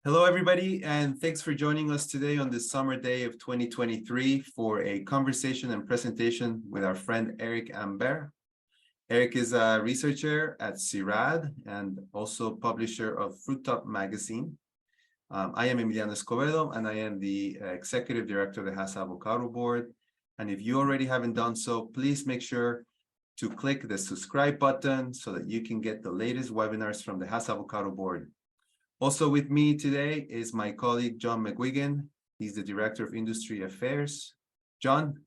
Hello, everybody, and thanks for joining us today on this summer day of 2023 for a conversation and presentation with our friend Eric Imbert. Eric is a researcher at CIRAD and also publisher of Fruit Top magazine. I am Emiliano Escobedo, and I am the executive director of the CIRAD Avocado board. And if you already haven't done so, please make sure to click the subscribe button so that you can get the latest webinars from the CIRAD Avocado board. Also with me today is my colleague, John McGuigan. He's the Director of Industry Affairs. John?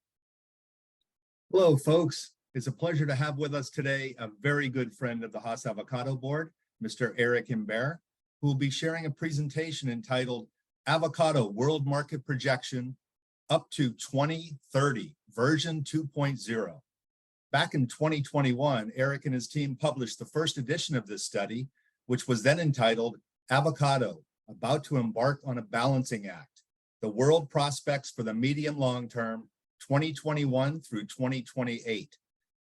Hello, folks. It's a pleasure to have with us today a very good friend of the CIRAD Avocado board, Mr. Eric Imbert, who will be sharing a presentation entitled Avocado World Market Projection Up to 2030, version 2.0. Back in 2021, Eric and his team published the first edition of this study, which was then entitled Avocado, About to Embark on a Balancing Act, the World Prospects for the Medium Long Term, 2021 through 2028.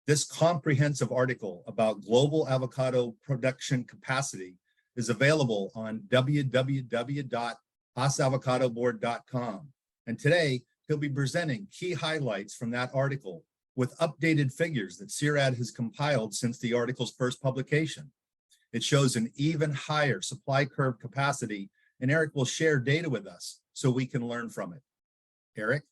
This comprehensive article about global avocado production capacity is available on www.CIRADavocadoboard.com. And today, he'll be presenting key highlights from that article with updated figures that CIRAD has compiled since the article's first publication. It shows an even higher supply curve capacity, and Eric will share data with us so we can learn from it. Eric?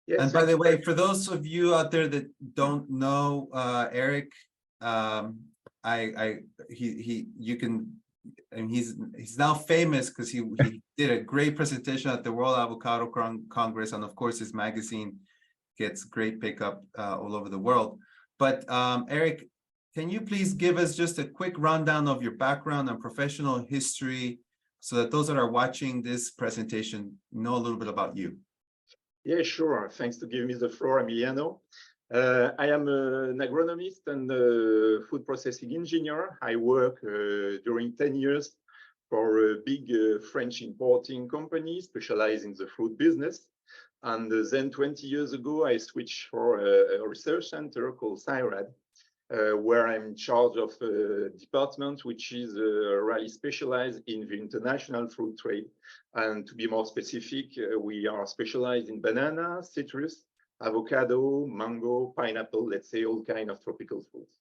Yes, and by the way, for those of you out there that don't know Eric, he's now famous because he did a great presentation at the World Avocado Congress, and of course his magazine gets great pickup all over the world. But Eric, can you please give us just a quick rundown of your background and professional history so that those that are watching this presentation know a little bit about you? Yeah, sure. Thanks to giving me the floor, Emiliano. I am an agronomist and a food processing engineer. I work during 10 years for a big French importing company specialized in the fruit business. And then 20 years ago, I switched for a research center called CIRAD, where I'm in charge of a department which is really specialized in the international fruit trade. And to be more specific, we are specialized in banana, citrus, avocado, mango, pineapple, let's say all kinds of tropical fruits.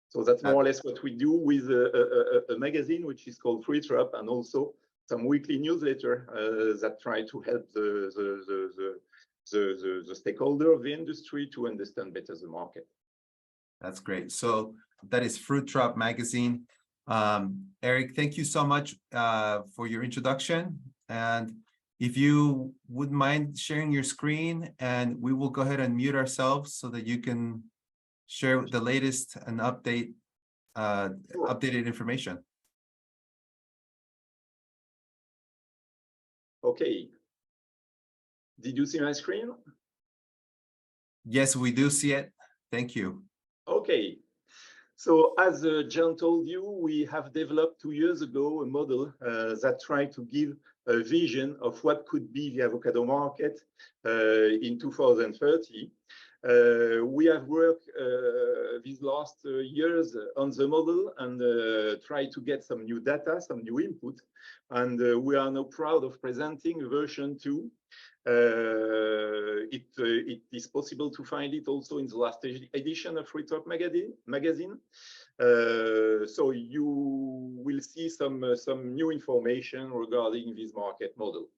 So that's more or less what we do with a magazine which is called Fruit Top, and also some weekly newsletter that try to help the stakeholder of the industry to understand better the market. That's great. So that is Fruit Top magazine. Eric, thank you so much for your introduction. And if you wouldn't mind sharing your screen, and we will go ahead and mute ourselves so that you can share the latest and updated information. Okay. Did you see my screen? Yes, we do see it. Thank you. Okay, so as John told you, we have developed 2 years ago a model that tried to give a vision of what could be the avocado market in 2030. We have worked these last years on the model and tried to get some new data, some new input, and we are now proud of presenting version 2. It is possible to find it also in the last edition of Fruit Top magazine. So you will see some new information regarding this market model.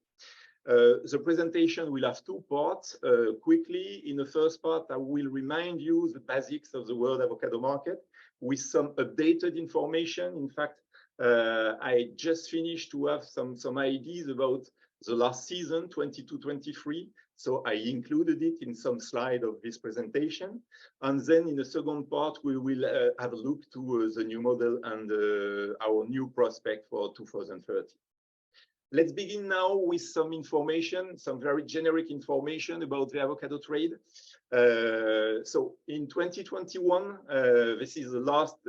The presentation will have 2 parts. Quickly, in the first part, I will remind you the basics of the world avocado market with some updated information. In fact, I just finished to have some ideas about the last season, 22-23. So I included it in some slide of this presentation. And then in the second part, we will have a look to the new model and our new prospect for 2030. Let's begin now with some information, some very generic information about the avocado trade. So in 2021, this is the last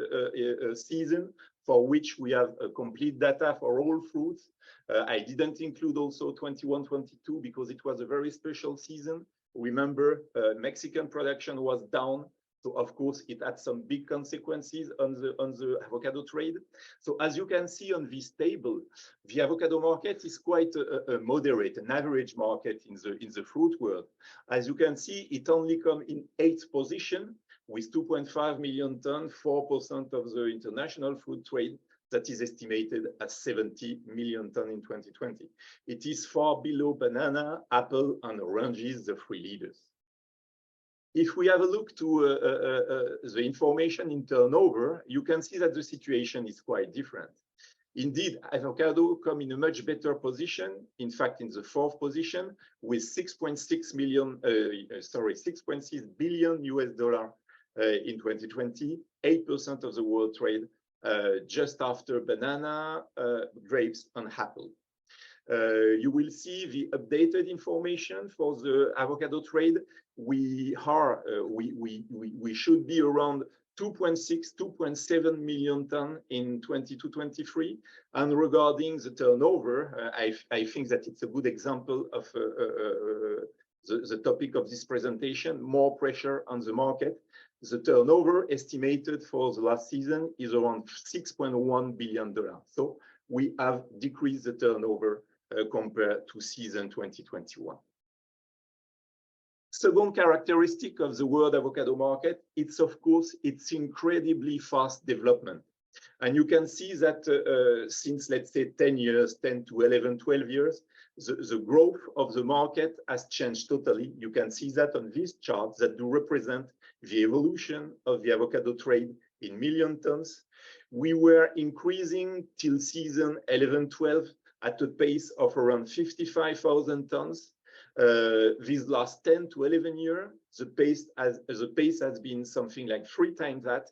season for which we have complete data for all fruits. I didn't include also 21-22 because it was a very special season. Remember, Mexican production was down So of course, it had some big consequences on the avocado trade. So as you can see on this table, the avocado market is quite a moderate, an average market in the fruit world. As you can see, it only comes in 8th position with 2.5 million tons, 4% of the international fruit trade. That is estimated at 70 million tons in 2020. It is far below banana, apple, and oranges, the three leaders. If we have a look to the information in turnover, you can see that the situation is quite different. Indeed, avocado come in a much better position, in fact, in the 4th position, with 6.6 billion US dollar in 2020, 8% of the world trade, just after banana, grapes, and apple. You will see the updated information for the avocado trade. We should be around 2.7 million tons in 22-23. And regarding the turnover, I think that it's a good example of the topic of this presentation, more pressure on the market. The turnover estimated for the last season is around $6.1 billion. So we have decreased the turnover compared to season 2021. Second characteristic of the world avocado market, it's of course, it's incredibly fast development. And you can see that since, let's say, 10 years, 10 to 11, 12 years, the growth of the market has changed totally. You can see that on these charts that do represent the evolution of the avocado trade in million tons. We were increasing till season 11-12 at a pace of around 55,000 tons. These last 10 to 11 years, the pace has been something like 3 times that,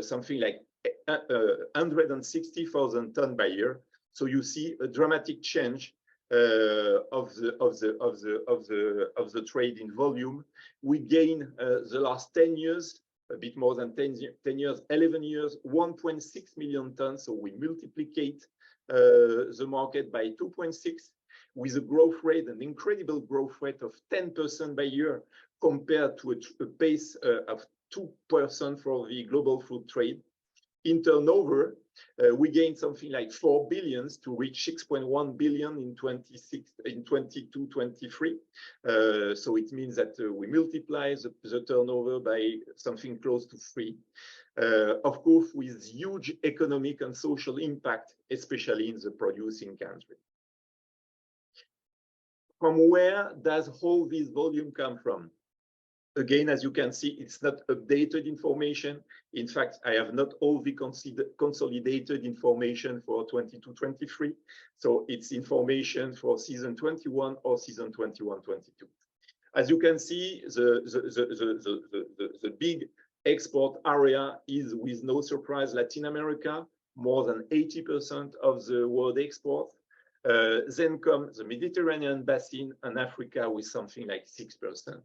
something like 160,000 tons by year. So you see a dramatic change of the trade in volume. We gain the last 10 years, a bit more than 10 years, 11 years, 1.6 million tons. So we multiplicate the market by 2.6 with a growth rate, an incredible growth rate of 10% by year compared to a pace of 2% for the global food trade. In turnover, we gained something like 4 billion to reach 6.1 billion in 22-23. So it means that we multiply the turnover by something close to 3. Of course, with huge economic and social impact, especially in the producing country. From where does all this volume come from? Again, as you can see, it's not updated information. In fact, I have not all the consolidated information for 22-23. So it's information for season 21 or season 21-22. As you can see, the big export area is, with no surprise, Latin America, more than 80% of the world export. Then comes the Mediterranean basin and Africa with something like 6%.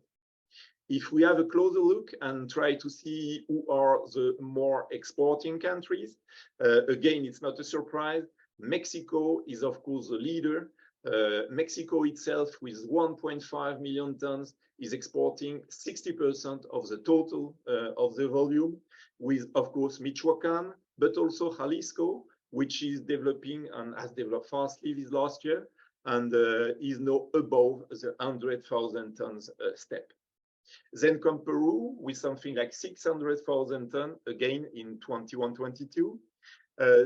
If we have a closer look and try to see who are the more exporting countries, again, it's not a surprise. Mexico is, of course, the leader. Mexico itself, with 1.5 million tons, is exporting 60% of the total of the volume, with, of course, Michoacan, but also Jalisco, which is developing and has developed fastly this last year, and is now above the 100,000 tons step. Then come Peru with something like 600,000 tons, again in 21-22.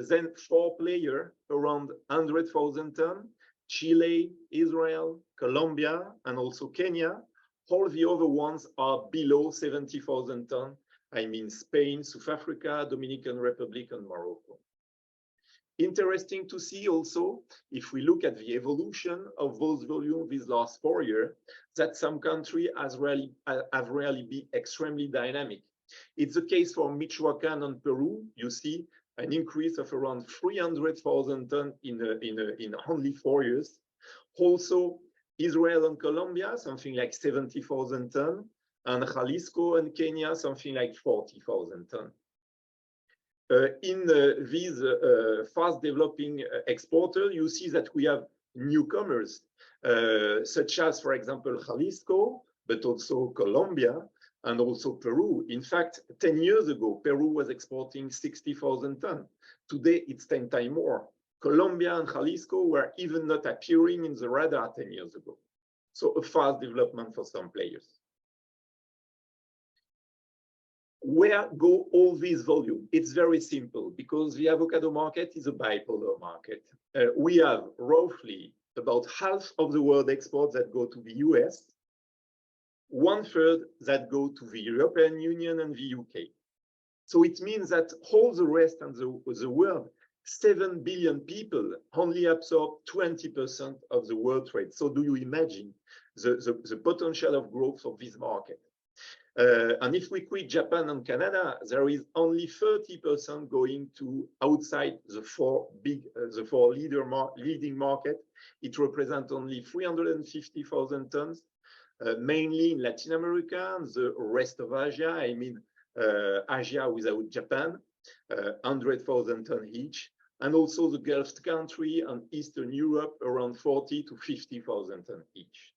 Then 4 players around 100,000 tons, Chile, Israel, Colombia, and also Kenya. All the other ones are below 70,000 tons. I mean Spain, South Africa, Dominican Republic, and Morocco. Interesting to see also, if we look at the evolution of those volumes these last 4 years, that some countries have really been extremely dynamic. It's the case for Michoacan and Peru. You see an increase of around 300,000 tons in only 4 years. Also, Israel and Colombia, something like 70,000 tons, and Jalisco and Kenya, something like 40,000 tons. In these fast developing exporters, you see that we have newcomers, such as, for example, Jalisco, but also Colombia, and also Peru. In fact, 10 years ago, Peru was exporting 60,000 tons. Today, it's 10 times more. Colombia and Jalisco were even not appearing in the radar 10 years ago. So a fast development for some players. Where go all this volume? It's very simple, because the avocado market is a bipolar market. We have roughly about half of the world exports that go to the US, 1/3 that go to the European Union and the UK. So it means that all the rest of the world, 7 billion people, only absorb 20% of the world trade. So do you imagine the potential of growth of this market? And if we quit Japan and Canada, there is only 30% going to outside the four leading market. It represents only 350,000 tons, mainly in Latin America and the rest of Asia. I mean, Asia without Japan, 100,000 tons each, and also the Gulf country and Eastern Europe, around 40 to 50,000 tons each.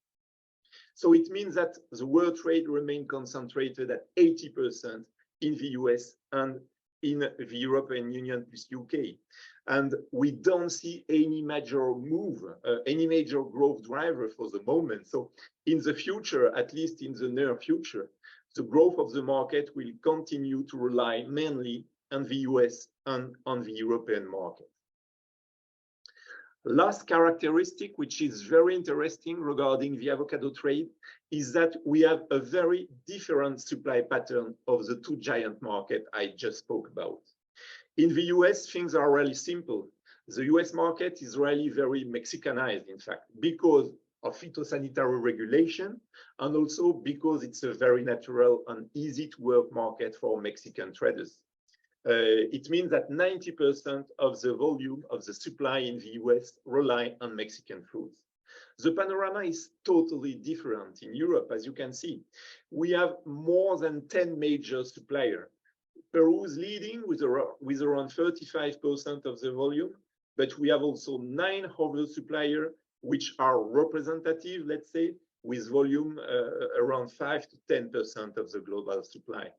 So it means that the world trade remains concentrated at 80% in the US and in the European Union plus UK. And we don't see any major move, any major growth driver for the moment. So in the future, at least in the near future, the growth of the market will continue to rely mainly on the US and on the European market. Last characteristic, which is very interesting regarding the avocado trade, is that we have a very different supply pattern of the two giant markets I just spoke about. In the US, things are really simple. The US market is really very Mexicanized, in fact, because of phytosanitary regulation, and also because it's a very natural and easy to work market for Mexican traders. It means that 90% of the volume of the supply in the US rely on Mexican fruits. The panorama is totally different in Europe, as you can see. We have more than 10 major suppliers. Peru is leading with around 35% of the volume, but we have also 9 other suppliers which are representative, let's say, with volume around 5 to 10% of the global supply.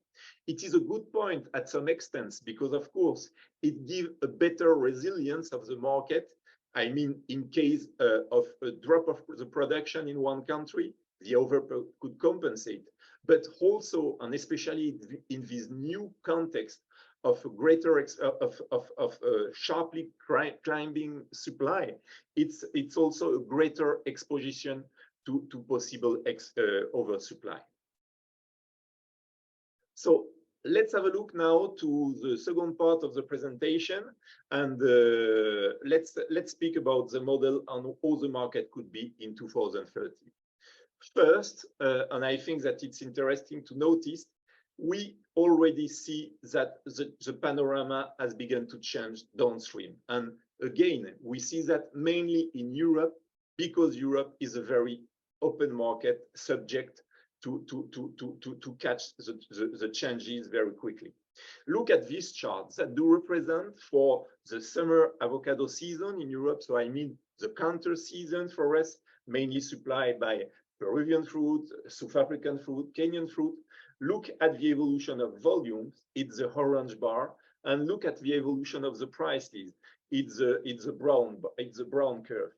It is a good point at some extent, because of course, it gives a better resilience of the market. I mean, in case of a drop of the production in one country, the other could compensate. But also, and especially in this new context of a greater sharply climbing supply, it's also a greater exposition to possible oversupply. So let's have a look now to the second part of the presentation, and let's speak about the model and how the market could be in 2030. First, and I think that it's interesting to notice, we already see that the panorama has begun to change downstream. And again, we see that mainly in Europe, because Europe is a very open market subject to catch the changes very quickly. Look at these charts that do represent for the summer avocado season in Europe. So I mean the counter season for us, mainly supplied by Peruvian fruit, South African fruit, Kenyan fruit. Look at the evolution of volumes, it's the orange bar, and look at the evolution of the prices, it's a brown curve.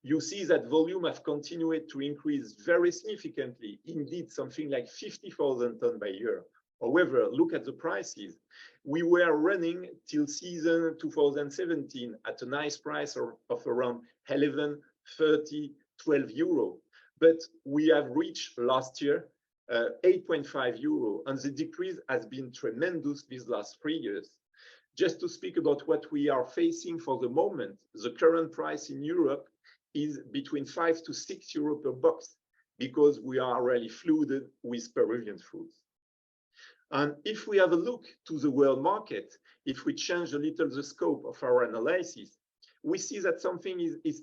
You see that volume has continued to increase very significantly, indeed something like 50,000 tons by year. However, look at the prices. We were running till season 2017 at a nice price of around 11, 30, 12 euro. But we have reached last year 8.5 euro, and the decrease has been tremendous these last 3 years. Just to speak about what we are facing for the moment, the current price in Europe is between 5 to 6 euro per box, because we are really flooded with Peruvian fruits. And if we have a look to the world market, if we change a little the scope of our analysis, we see that something is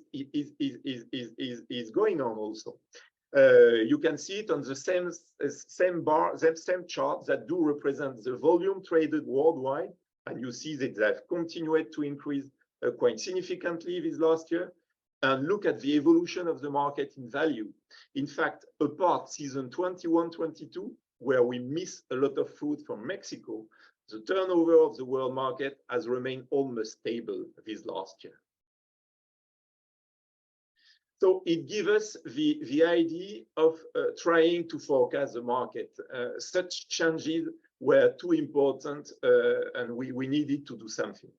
going on also. You can see it on the same chart that do represent the volume traded worldwide, and you see that they have continued to increase quite significantly this last year. And look at the evolution of the market in value. In fact, apart season 21-22, where we miss a lot of fruit from Mexico, the turnover of the world market has remained almost stable this last year. So it gives us the idea of trying to forecast the market. Such changes were too important and we needed to do something.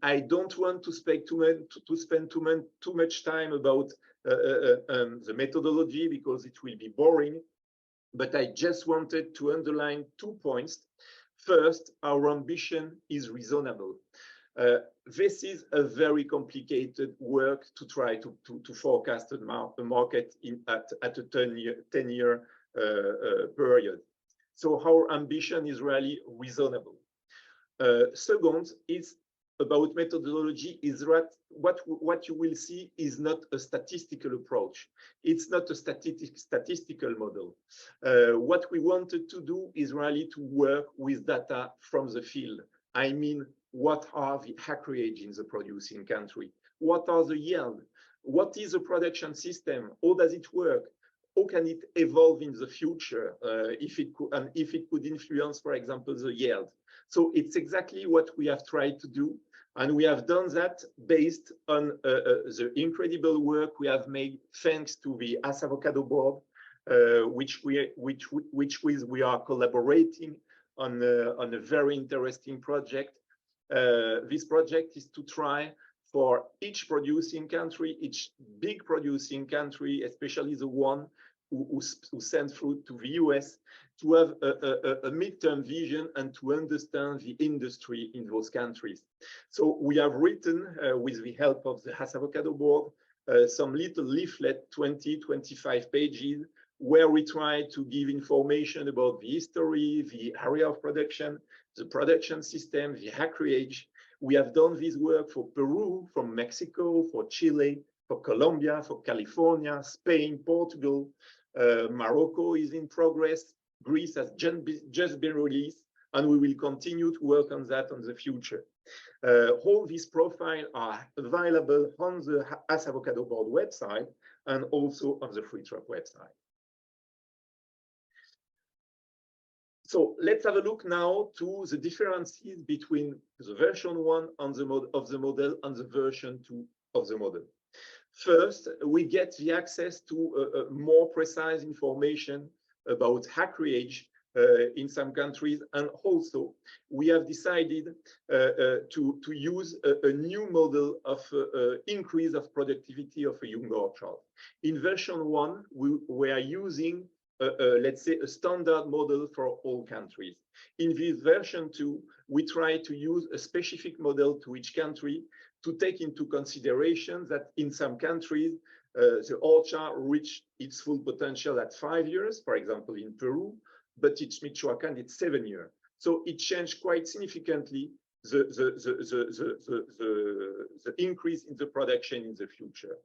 I don't want to spend too much time about the methodology because it will be boring, but I just wanted to underline 2 points. First, our ambition is reasonable. This is a very complicated work to try to forecast the market at a 10-year period. So our ambition is really reasonable. Second, is about methodology is that what you will see is not a statistical approach. It's not a statistical model. What we wanted to do is really to work with data from the field. I mean, what are the acreage in the producing country? What are the yield? What is the production system? How does it work? How can it evolve in the future if it could influence, for example, the yield? So it's exactly what we have tried to do. And we have done that based on the incredible work we have made thanks to the CIRAD Avocado board, which we are collaborating on a very interesting project. This project is to try for each producing country, each big producing country, especially the one who sends fruit to the US, to have a midterm vision and to understand the industry in those countries. So we have written, with the help of the CIRAD Avocado board, some little leaflet, 20-25 pages, where we try to give information about the history, the area of production, the production system, the acreage. We have done this work for Peru, from Mexico, for Chile, for Colombia, for California, Spain, Portugal. Morocco is in progress. Greece has just been released, and we will continue to work on that in the future. All these profiles are available on the CIRAD Avocado board website and also on the FreeTrap website. So let's have a look now to the differences between the version 1 of the model and the version 2 of the model. First, we get the access to more precise information about acreage in some countries, and also we have decided to use a new model of increase of productivity of a young orchard. In version 1, we are using let's say a standard model for all countries. In this version 2, we try to use a specific model to each country to take into consideration that in some countries, the orchard reached its full potential at 5 years, for example, in Peru, but in Michoacan, it's 7 years. So it changed quite significantly the increase in the production in the future.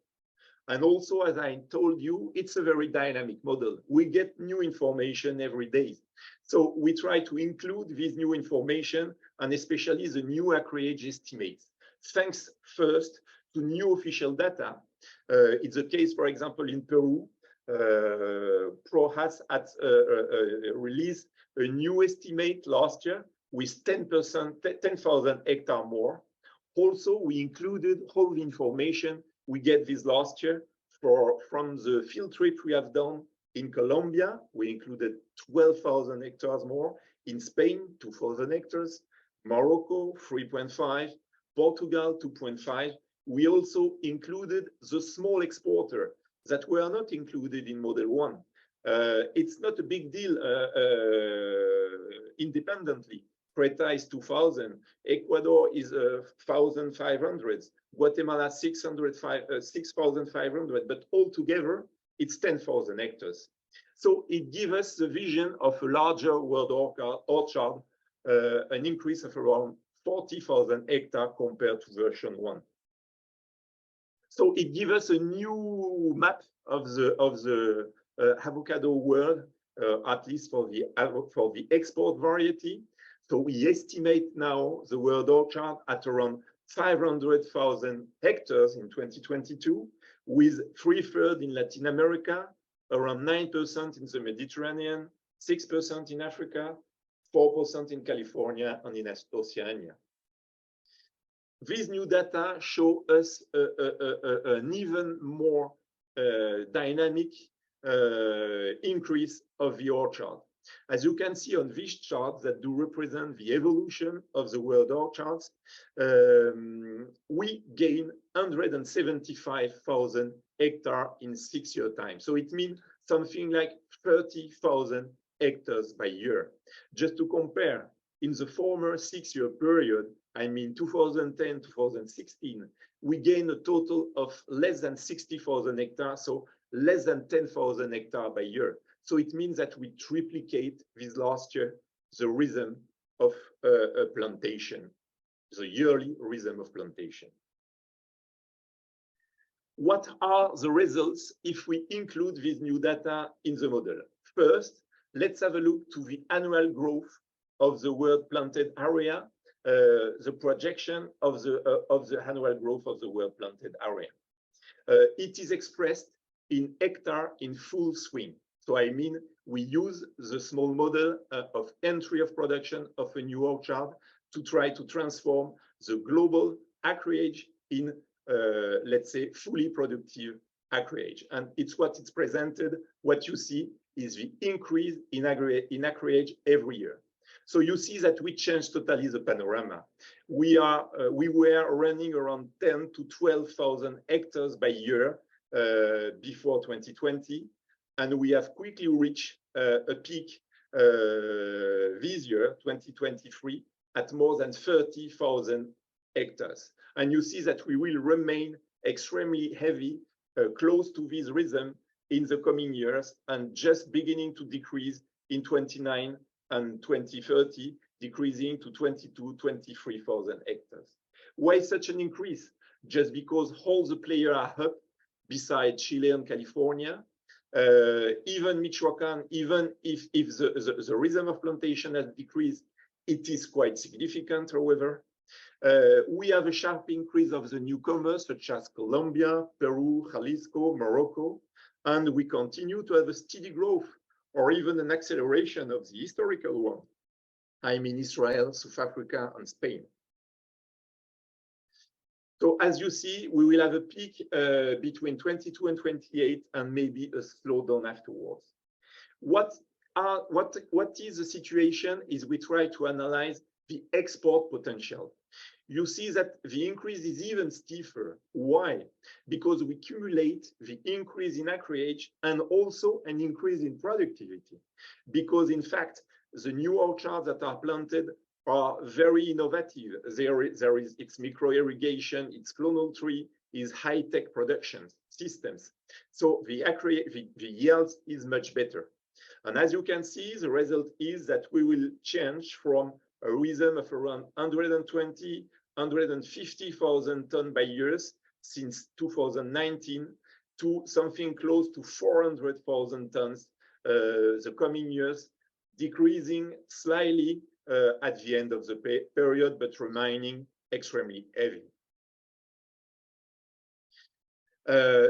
And also, as I told you, it's a very dynamic model. We get new information every day. So we try to include this new information and especially the new acreage estimates. Thanks first to new official data. It's the case, for example, in Peru. ProHas had released a new estimate last year with 10,000 hectares more. Also, we included all the information we get this last year from the field trip we have done in Colombia. We included 12,000 hectares more. In Spain, 2,000 hectares. Morocco, 3.5. Portugal, 2.5. We also included the small exporter that were not included in Model 1. It's not a big deal independently. Creta is 2,000. Ecuador is 1,500. Guatemala 6,500. But altogether, it's 10,000 hectares. So it gives us the vision of a larger world orchard, an increase of around 40,000 hectares compared to version 1. So it gives us a new map of the avocado world, at least for the export variety. So we estimate now the world orchard at around 500,000 hectares in 2022, with 3/3 in Latin America, around 9% in the Mediterranean, 6% in Africa, 4% in California, and in Oceania. These new data show us an even more dynamic increase of the orchard. As you can see on these charts that do represent the evolution of the world orchards, we gain 175,000 hectares in 6-year time. So it means something like 30,000 hectares by year. Just to compare, in the former 6-year period, I mean 2010-2016, we gained a total of less than 60,000 hectares, so less than 10,000 hectares by year. So it means that we triplicate this last year the rhythm of plantation, the yearly rhythm of plantation. What are the results if we include this new data in the model? First, let's have a look to the annual growth of the world planted area, the projection of the annual growth of the world planted area. It is expressed in hectare in full swing. So I mean, we use the small model of entry of production of a new orchard to try to transform the global acreage in, let's say, fully productive acreage. And it's what it's presented. What you see is the increase in acreage every year. So you see that we changed totally the panorama. We were running around 10,000 to 12,000 hectares by year before 2020, and we have quickly reached a peak this year, 2023, at more than 30,000 hectares. And you see that we will remain extremely heavy, close to this rhythm in the coming years, and just beginning to decrease in 29 and 2030, decreasing to 22,000, 23,000 hectares. Why such an increase? Just because all the players are up, besides Chile and California, even Michoacan, even if the rhythm of plantation has decreased, it is quite significant, however. We have a sharp increase of the newcomers, such as Colombia, Peru, Jalisco, Morocco, and we continue to have a steady growth or even an acceleration of the historical one. I mean Israel, South Africa, and Spain. So as you see, we will have a peak between 22 and 28, and maybe a slowdown afterwards. What is the situation is we try to analyze the export potential. You see that the increase is even stiffer. Why? Because we cumulate the increase in acreage and also an increase in productivity. Because in fact, the new orchards that are planted are very innovative. It's micro irrigation, it's clonal tree, is high-tech production systems. So the yield is much better. And as you can see, the result is that we will change from a rhythm of around 120, 150,000 tons by year since 2019 to something close to 400,000 tons the coming years, decreasing slightly at the end of the period, but remaining extremely heavy.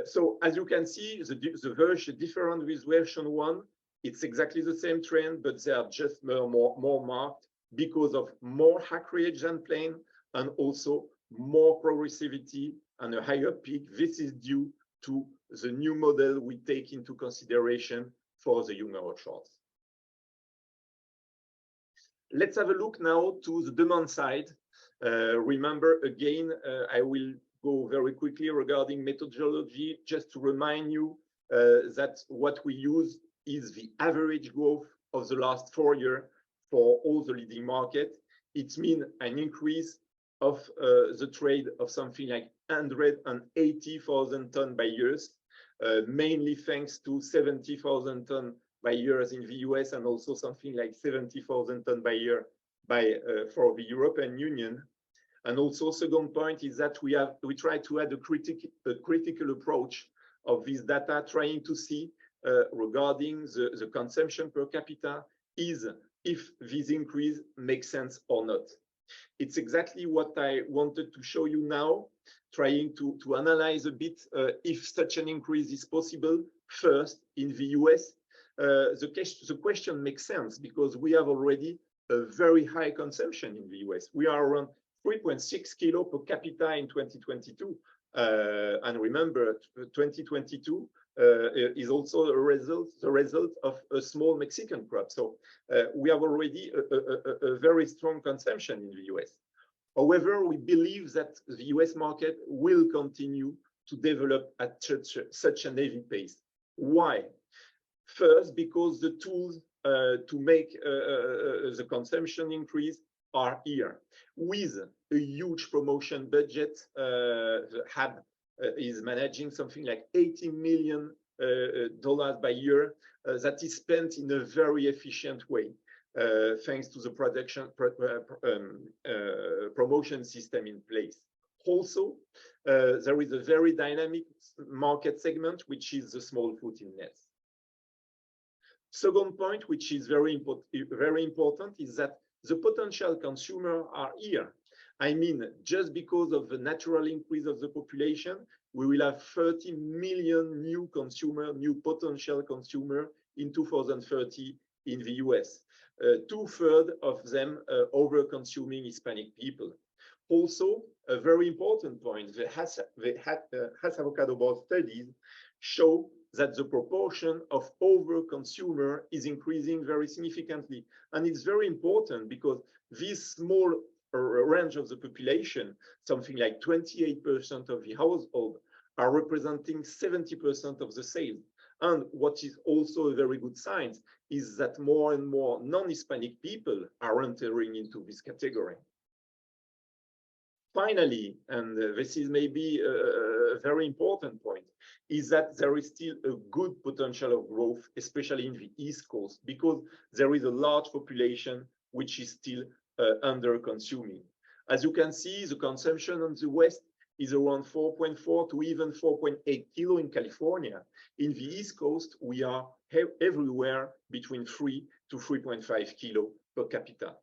So as you can see, the version different with version 1, it's exactly the same trend, but they are just more marked because of more acreage than planned and also more progressivity and a higher peak. This is due to the new model we take into consideration for the young orchards. Let's have a look now to the demand side. Remember, again, I will go very quickly regarding methodology, just to remind you that what we use is the average growth of the last 4 years for all the leading market. It means an increase of the trade of something like 180,000 tons by years, mainly thanks to 70,000 tons by years in the US and also something like 70,000 tons by year for the European Union. And also, second point is that we try to add a critical approach of this data, trying to see regarding the consumption per capita is if this increase makes sense or not. It's exactly what I wanted to show you now, trying to analyze a bit if such an increase is possible. First, in the US, the question makes sense because we have already a very high consumption in the US. We are around 3.6 kilo per capita in 2022. And remember, 2022 is also the result of a small Mexican crop. So we have already a very strong consumption in the US. However, we believe that the US market will continue to develop at such an heavy pace. Why? First, because the tools to make the consumption increase are here. With a huge promotion budget, the hub is managing something like $80 million by year that is spent in a very efficient way, thanks to the promotion system in place. Also, there is a very dynamic market segment, which is the small food in nets. Second point, which is very important, is that the potential consumers are here. I mean, just because of the natural increase of the population, we will have 30 million new potential consumers in 2030 in the US. 2/3 of them over-consuming Hispanic people. Also, a very important point, the Hass Avocado Board studies show that the proportion of over-consumer is increasing very significantly. And it's very important because this small range of the population, something like 28% of the household, are representing 70% of the sales. And what is also a very good sign is that more and more non-Hispanic people are entering into this category. Finally, and this is maybe a very important point, is that there is still a good potential of growth, especially in the East Coast, because there is a large population which is still under-consuming. As you can see, the consumption on the West is around 4.4 to even 4.8 kilo in California. In the East Coast, we are everywhere between 3 to 3.5 kilo per capita.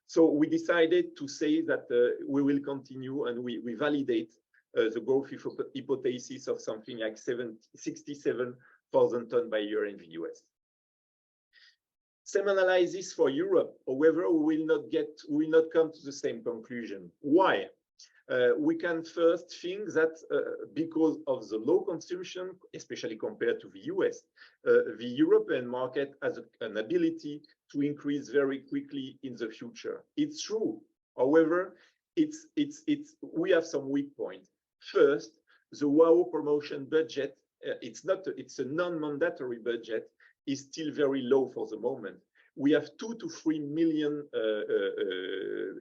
So we decided to say that we will continue and we validate the growth hypothesis of something like 67,000 tons by year in the US. Same analysis for Europe. However, we will not come to the same conclusion. Why? We can first think that because of the low consumption, especially compared to the US, the European market has an ability to increase very quickly in the future. It's true. However, we have some weak points. First, the WOW promotion budget, it's a non-mandatory budget, is still very low for the moment. We have 2 to 3 million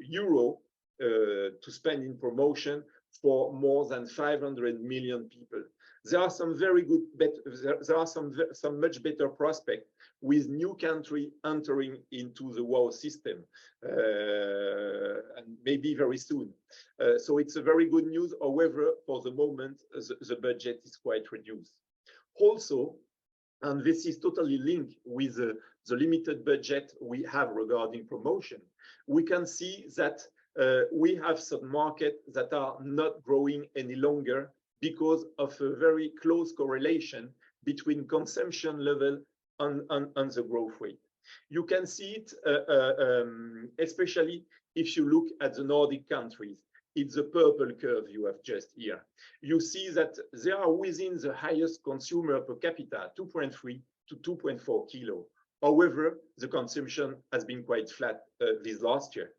euro to spend in promotion for more than 500 million people. There are some very good, there are some much better prospects with new country entering into the WOW system, and maybe very soon. So it's a very good news. However, for the moment, the budget is quite reduced. Also, and this is totally linked with the limited budget we have regarding promotion, we can see that we have some markets that are not growing any longer because of a very close correlation between consumption level and the growth rate. You can see it, especially if you look at the Nordic countries. It's the purple curve you have just here. You see that they are within the highest consumer per capita, 2.3 to 2.4 kilo. However, the consumption has been quite flat this last year.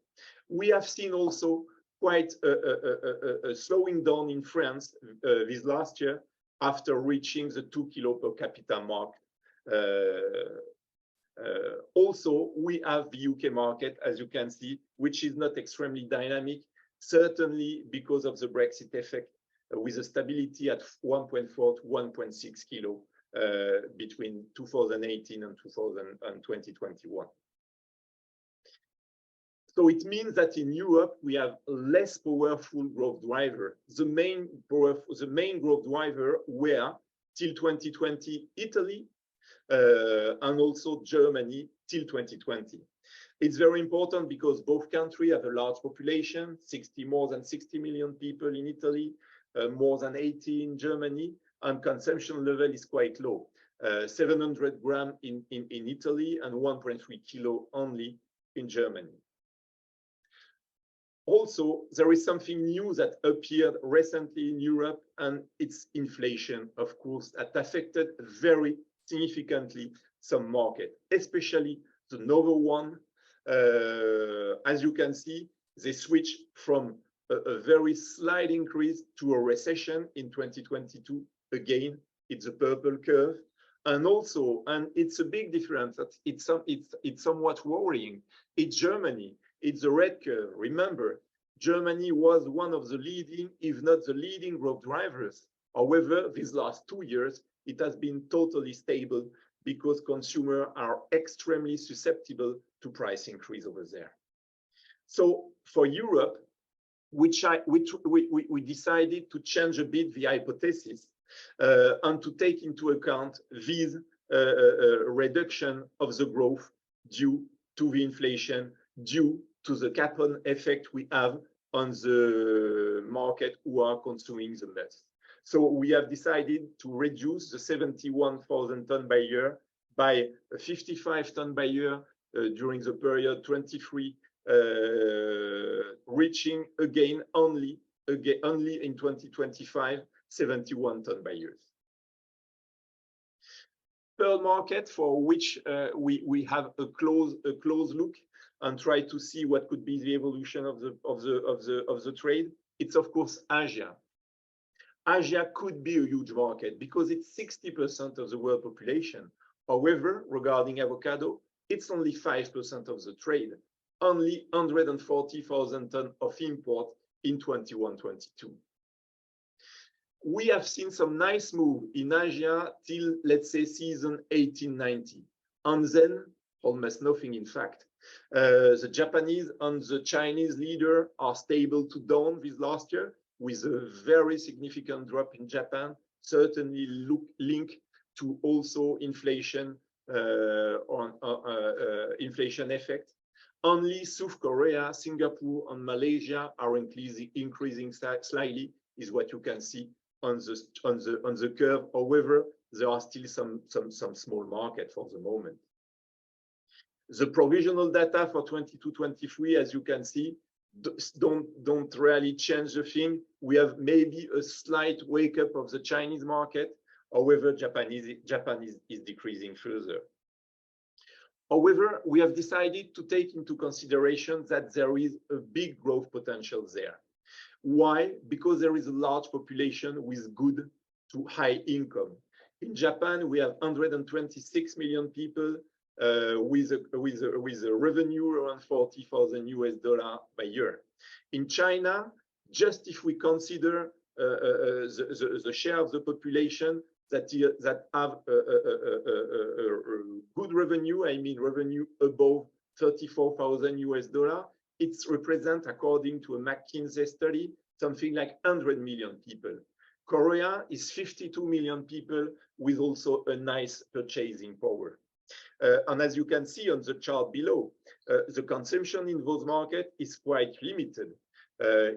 We have seen also quite a slowing down in France this last year after reaching the 2 kilo per capita mark. Also, we have the UK market, as you can see, which is not extremely dynamic, certainly because of the Brexit effect, with a stability at 1.4 to 1.6 kilo between 2018 and 2021. So it means that in Europe, we have less powerful growth driver. The main growth driver were, till 2020, Italy, and also Germany till 2020. It's very important because both countries have a large population, more than 60 million people in Italy, more than 80 in Germany, and consumption level is quite low. 700 grams in Italy, and 1.3 kilo only in Germany. Also, there is something new that appeared recently in Europe, and it's inflation, of course, that affected very significantly some market, especially the novel one. As you can see, they switched from a very slight increase to a recession in 2022. Again, it's a purple curve. And also, and it's a big difference, it's somewhat worrying. It's Germany, it's the red curve. Remember, Germany was one of the leading, if not the leading growth drivers. However, these last 2 years, it has been totally stable because consumers are extremely susceptible to price increase over there. So for Europe, we decided to change a bit the hypothesis and to take into account this reduction of the growth due to the inflation, due to the cap-on effect we have on the market who are consuming the less. So we have decided to reduce the 71,000 tons by year by 55 tons by year during the period 23, reaching again only in 2025, 71 tons by year. Pearl market, for which we have a close look and try to see what could be the evolution of the trade. It's of course Asia. Asia could be a huge market because it's 60% of the world population. However, regarding avocado, it's only 5% of the trade, only 140,000 tons of import in 21-22. We have seen some nice move in Asia till, let's say, season 18-19, and then almost nothing, in fact. The Japanese and the Chinese leader are stable to down this last year, with a very significant drop in Japan, certainly linked to also inflation inflation effect. Only South Korea, Singapore, and Malaysia are increasing slightly, is what you can see on the curve. However, there are still some small market for the moment. The provisional data for 22-23, as you can see, don't really change the thing. We have maybe a slight wake up of the Chinese market. However, Japan is decreasing further. However, we have decided to take into consideration that there is a big growth potential there. Why? Because there is a large population with good to high income. In Japan, we have 126 million people with a revenue around $40,000 by year. In China, just if we consider the share of the population that have good revenue, I mean revenue above $34,000, it represents, according to a McKinsey study, something like 100 million people. Korea is 52 million people with also a nice purchasing power. And as you can see on the chart below, the consumption in those markets is quite limited.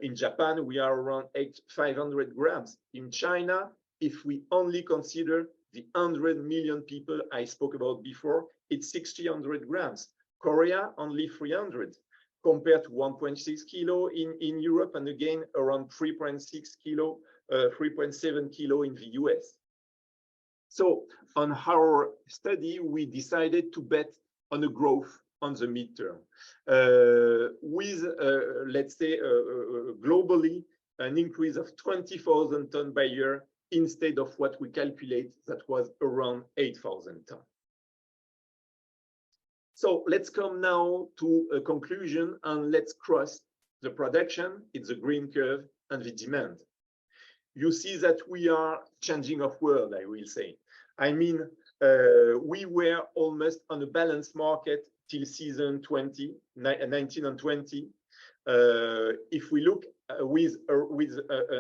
In Japan, we are around 500 grams. In China, if we only consider the 100 million people I spoke about before, it's 600 grams. Korea, only 300, compared to 1.6 kilo in Europe, and again, around 3.6 kilo, 3.7 kilo in the US. So on our study, we decided to bet on a growth on the midterm with, let's say, globally, an increase of 20,000 tons by year instead of what we calculate that was around 8,000 tons. So let's come now to a conclusion and let's cross the production, it's the green curve, and the demand. You see that we are changing of world, I will say. I mean, we were almost on a balanced market till season 19 and 20. If we look with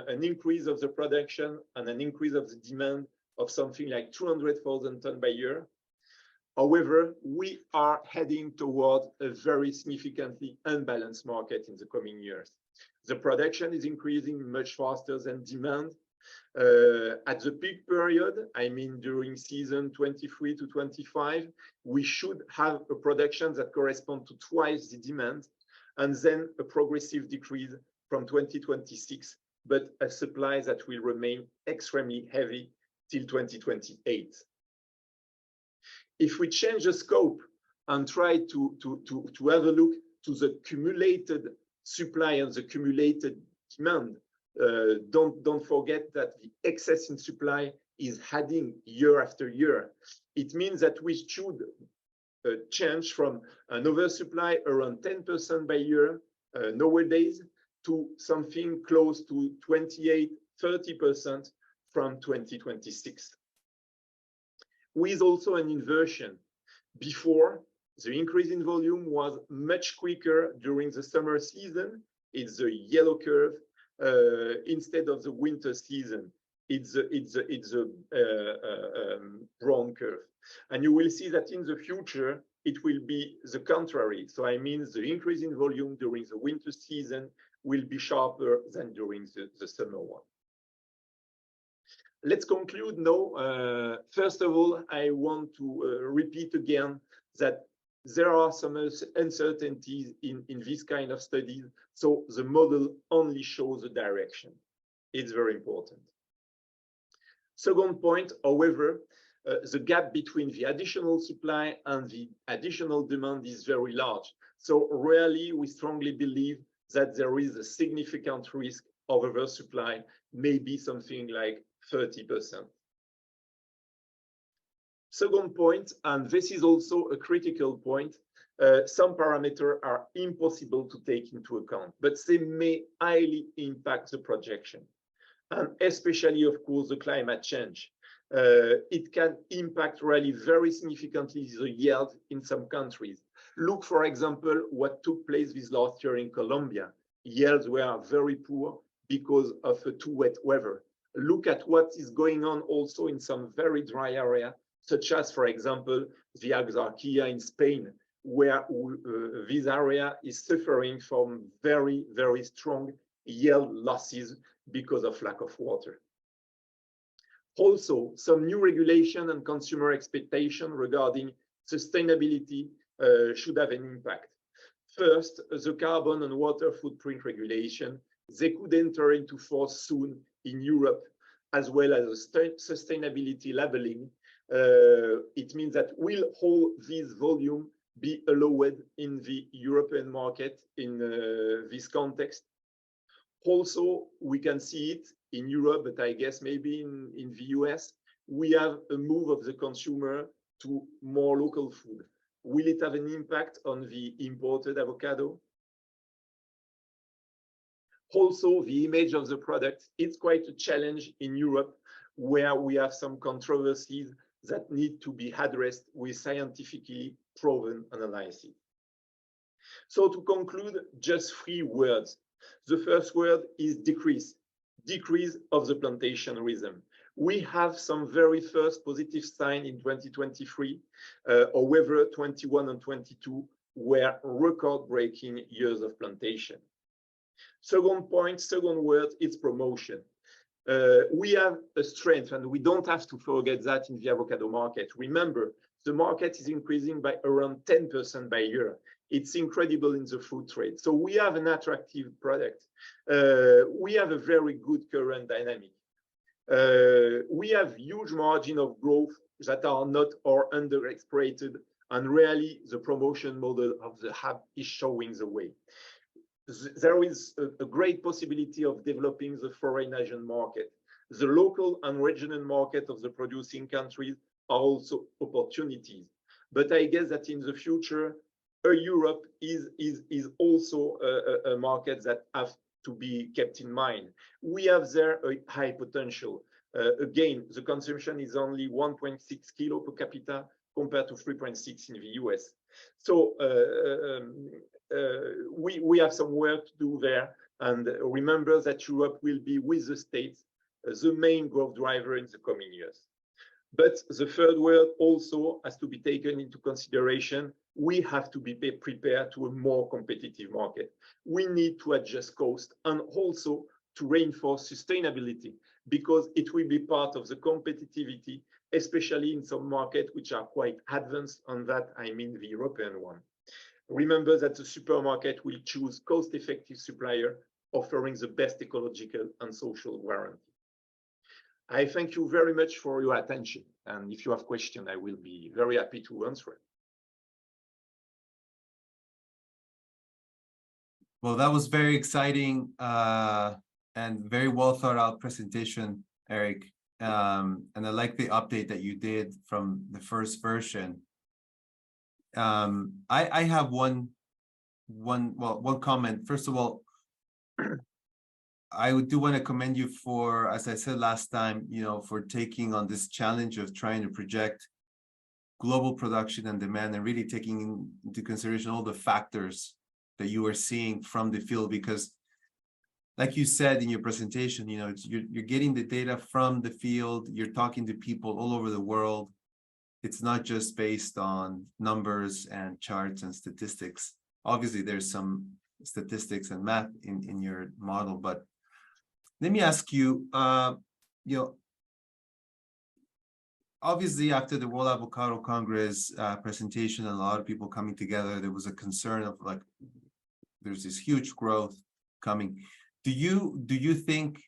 an increase of the production and an increase of the demand of something like 200,000 tons by year. However, we are heading toward a very significantly unbalanced market in the coming years. The production is increasing much faster than demand. At the peak period, I mean during season 23 to 25, we should have a production that corresponds to twice the demand, and then a progressive decrease from 2026, but a supply that will remain extremely heavy till 2028. If we change the scope and try to have a look to the cumulated supply and the cumulated demand, don't forget that the excess in supply is adding year after year. It means that we should change from an oversupply around 10% by year nowadays to something close to 28–30% from 2026. With also an inversion. Before, the increase in volume was much quicker during the summer season. It's the yellow curve. Instead of the winter season, it's a brown curve. And you will see that in the future, it will be the contrary. So I mean the increase in volume during the winter season will be sharper than during the summer one. Let's conclude now. First of all, I want to repeat again that there are some uncertainties in this kind of studies, so the model only shows the direction. It's very important. Second point, however, the gap between the additional supply and the additional demand is very large. So really, we strongly believe that there is a significant risk of oversupply, maybe something like 30%. Second point, and this is also a critical point, some parameters are impossible to take into account, but they may highly impact the projection. And especially, of course, the climate change. It can impact really very significantly the yield in some countries. Look, for example, what took place this last year in Colombia. Yields were very poor because of a too wet weather. Look at what is going on also in some very dry area, such as, for example, the Axarquia in Spain, where this area is suffering from very, very strong yield losses because of lack of water. Also, some new regulation and consumer expectation regarding sustainability should have an impact. First, the carbon and water footprint regulation, they could enter into force soon in Europe, as well as sustainability labeling. It means that will all this volume be allowed in the European market in this context? Also, we can see it in Europe, but I guess maybe in the US, we have a move of the consumer to more local food. Will it have an impact on the imported avocado? Also, the image of the product, it's quite a challenge in Europe, where we have some controversies that need to be addressed with scientifically proven analysis. So to conclude, just 3 words. The first word is decrease of the plantation rhythm. We have some very first positive sign in 2023. However, 21 and 22 were record-breaking years of plantation. Second point, second word, it's promotion. We have a strength, and we don't have to forget that in the avocado market. Remember, the market is increasing by around 10% by year. It's incredible in the food trade. So we have an attractive product. We have a very good current dynamic. We have huge margin of growth that are not or underexploited, and really the promotion model of the hub is showing the way. There is a great possibility of developing the foreign Asian market. The local and regional market of the producing countries are also opportunities. But I guess that in the future, Europe is also a market that has to be kept in mind. We have there a high potential. Again, the consumption is only 1.6 kilo per capita compared to 3.6 in the US. So we have some work to do there. And remember that Europe will be, with the States, the main growth driver in the coming years. But the third word also has to be taken into consideration. We have to be prepared to a more competitive market. We need to adjust cost and also to reinforce sustainability, because it will be part of the competitivity, especially in some markets which are quite advanced on that. I mean the European one. Remember that the supermarket will choose cost-effective supplier offering the best ecological and social warranty. I thank you very much for your attention. And if you have questions, I will be very happy to answer it. Well, that was very exciting and very well thought out presentation, Eric. And I like the update that you did from the first version. I have one comment. First of all, I do want to commend you for, as I said last time, for taking on this challenge of trying to project global production and demand and really taking into consideration all the factors that you are seeing from the field. Because like you said in your presentation, you're getting the data from the field, you're talking to people all over the world. It's not just based on numbers and charts and statistics. Obviously, there's some statistics and math in your model, but let me ask you, obviously after the World Avocado Congress presentation, and a lot of people coming together, there was a concern of like, there's this huge growth coming. Do you think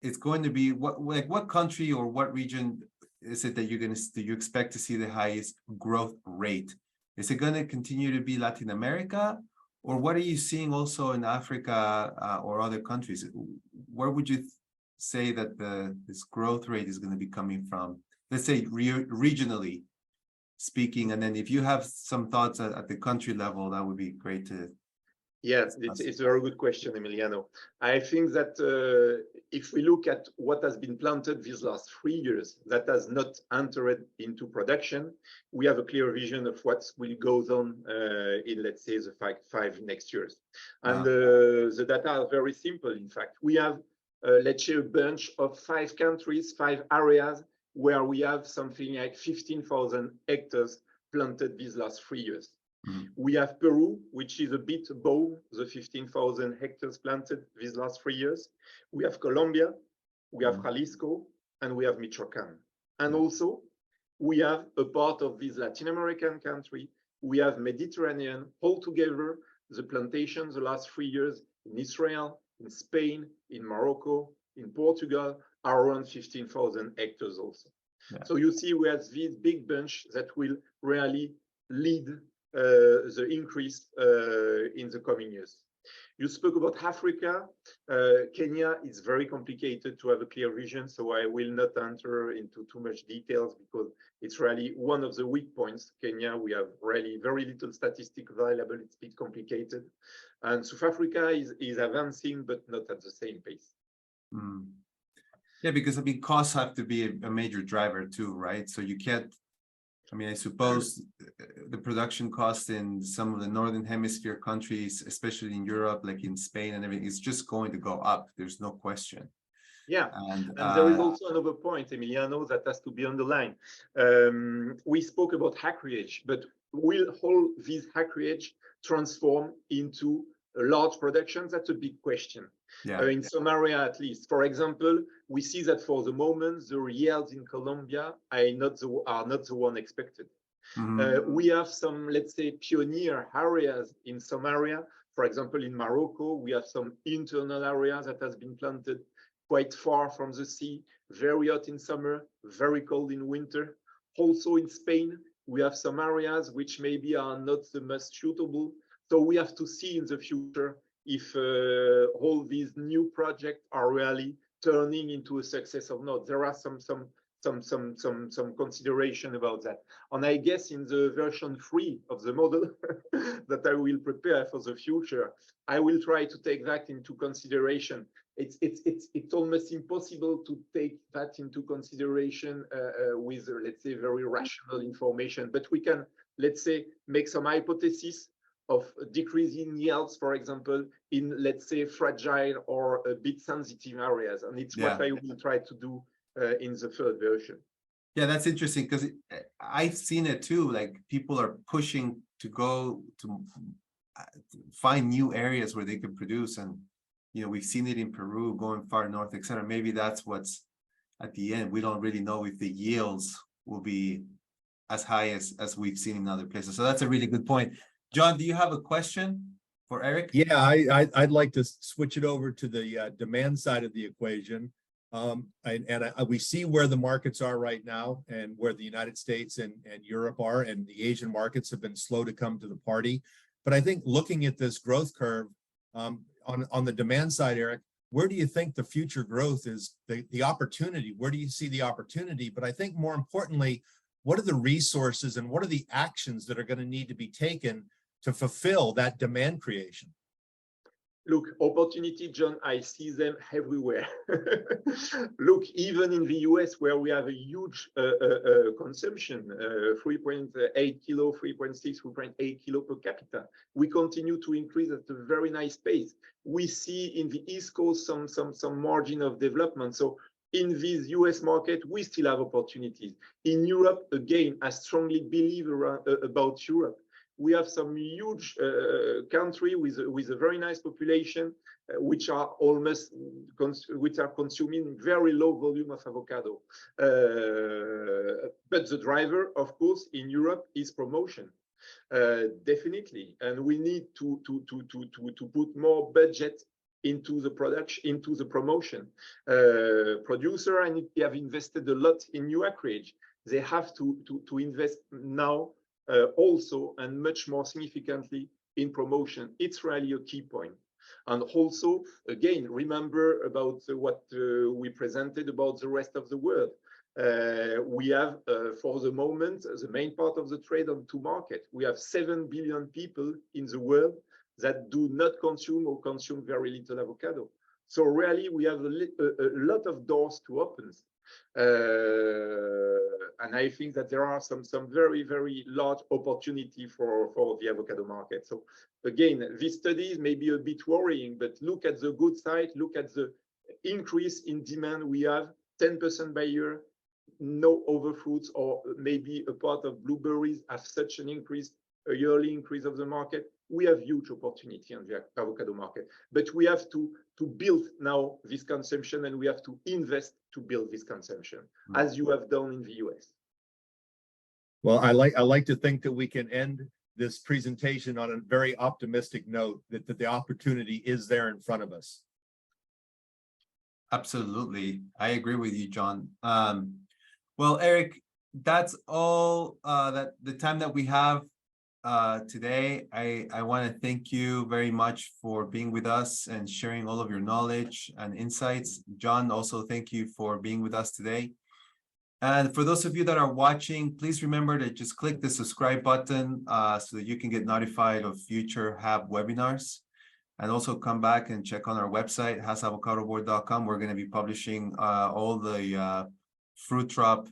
it's going to be what country or what region is it that do you expect to see the highest growth rate? Is it going to continue to be Latin America, or what are you seeing also in Africa or other countries? Where would you say that this growth rate is going to be coming from? Let's say regionally speaking, and then if you have some thoughts at the country level, that would be great to. Yes, it's a very good question, Emiliano. I think that if we look at what has been planted these last 3 years that has not entered into production, we have a clear vision of what will go on in, let's say, the five next years. And the data are very simple. In fact, we have, let's say, a bunch of 5 countries, 5 areas where we have something like 15,000 hectares planted these last 3 years. We have Peru, which is a bit above the 15,000 hectares planted these last 3 years. We have Colombia, we have Jalisco, and we have Michoacan. And also, we have a part of this Latin American country, we have Mediterranean, altogether, the plantations the last 3 years in Israel, in Spain, in Morocco, in Portugal, are around 15,000 hectares also. Yeah. So you see, we have this big bunch that will really lead the increase in the coming years. You spoke about Africa. Kenya is very complicated to have a clear vision, so I will not enter into too much details because it's really one of the weak points. Kenya, we have really very little statistics available. It's a bit complicated. And South Africa is advancing, but not at the same pace. Yeah, because I mean, costs have to be a major driver too, right? So you can't, I mean, I suppose the production cost in some of the Northern Hemisphere countries, especially in Europe, like in Spain and everything, is just going to go up. There's no question. Yeah, and there is also another point, Emiliano, that has to be underlined. We spoke about acreage, but will all this acreage transform into a large production? That's a big question. Yeah. In some area, at least. For example, we see that for the moment, the yields in Colombia are not the one expected. We have some, let's say, pioneer areas in some area. For example, in Morocco, we have some internal areas that has been planted quite far from the sea, very hot in summer, very cold in winter. Also in Spain, we have some areas which maybe are not the most suitable. So we have to see in the future if all these new projects are really turning into a success or not. There are some consideration about that. And I guess in the version 3 of the model that I will prepare for the future, I will try to take that into consideration. It's almost impossible to take that into consideration with, let's say, very rational information. But we can, let's say, make some hypothesis of decreasing yields, for example, in, let's say, fragile or a bit sensitive areas. And it's what I will try to do in the third version. Yeah, that's interesting because I've seen it too. Like people are pushing to go to find new areas where they can produce. And, you know, we've seen it in Peru, going far north, etc. Maybe that's what's at the end. We don't really know if the yields will be as high as we've seen in other places. So that's a really good point. John, do you have a question for Eric? Yeah, I'd like to switch it over to the demand side of the equation. We see where the markets are right now and where the United States and Europe are, and the Asian markets have been slow to come to the party. But I think looking at this growth curve on the demand side, Eric, where do you think the future growth is, the opportunity? Where do you see the opportunity? But I think more importantly, what are the resources and what are the actions that are going to need to be taken to fulfill that demand creation? Look, opportunity, John, I see them everywhere. Look, even in the US, where we have a huge consumption, 3.8 kilo, 3.6, 3.8 kilo per capita, we continue to increase at a very nice pace. We see in the East Coast some margin of development. So in this US market, we still have opportunities. In Europe, again, I strongly believe about Europe. We have some huge country with a very nice population, which are consuming very low volume of avocado. But the driver, of course, in Europe is promotion, definitely, and we need to put more budget into the production, into the promotion. Producer, and they have invested a lot in new acreage. They have to invest now. Also, and much more significantly in promotion. It's really a key point. And also, again, remember about what we presented about the rest of the world. We have, for the moment, the main part of the trade on two markets. We have 7 billion people in the world that do not consume or consume very little avocado. So really, we have a lot of doors to open. And I think that there are some very, very large opportunity for the avocado market. So again, these studies may be a bit worrying, but look at the good side, look at the increase in demand we have, 10% by year, no overfruits, or maybe a part of blueberries have such an increase, a yearly increase of the market. We have huge opportunity on the avocado market, but we have to build now this consumption, and we have to invest to build this consumption, as you have done in the US. Well, I like to think that we can end this presentation on a very optimistic note, that the opportunity is there in front of us. Absolutely. I agree with you, John. Well, Eric, that's all that the time that we have today. I want to thank you very much for being with us and sharing all of your knowledge and insights. John, also thank you for being with us today. And for those of you that are watching, please remember to just click the subscribe button so that you can get notified of future HAB webinars. And also come back and check on our website, haasavocadoboard.com. We're going to be publishing all the fruit drop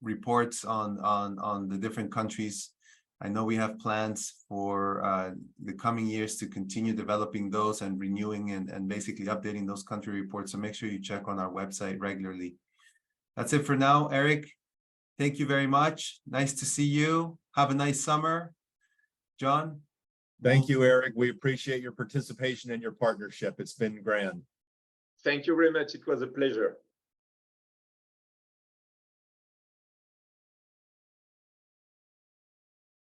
reports on the different countries. I know we have plans for the coming years to continue developing those and renewing and basically updating those country reports. So make sure you check on our website regularly. That's it for now, Eric. Thank you very much. Nice to see you. Have a nice summer. John? Thank you, Eric. We appreciate your participation and your partnership. It's been grand. Thank you very much. It was a pleasure.